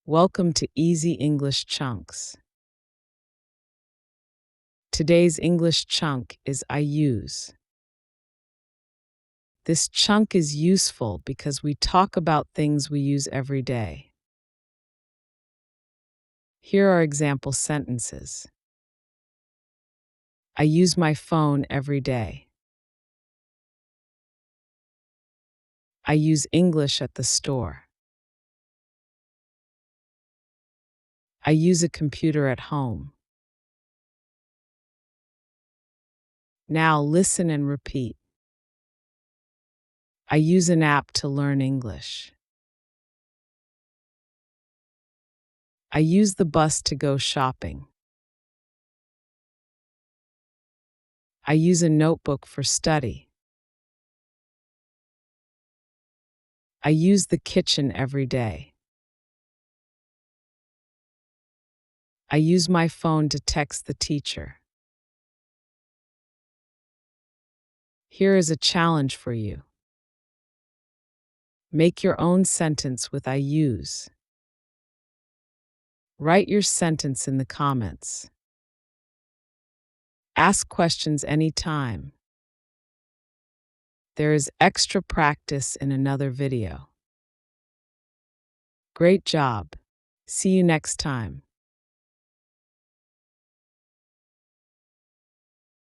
Welcome to Easy English Chunks. Today's English chunk is I use. This chunk is useful because we talk about things we use every day. Here are example sentences. I use my phone every day. I use English at the store. I use a computer at home. Now listen and repeat. I use an app to learn English. I use the bus to go shopping. I use a notebook for study. I use the kitchen every day. I use my phone to text the teacher. Here is a challenge for you. Make your own sentence with I use. Write your sentence in the comments. Ask questions anytime. There is extra practice in another video. Great job. See you next time.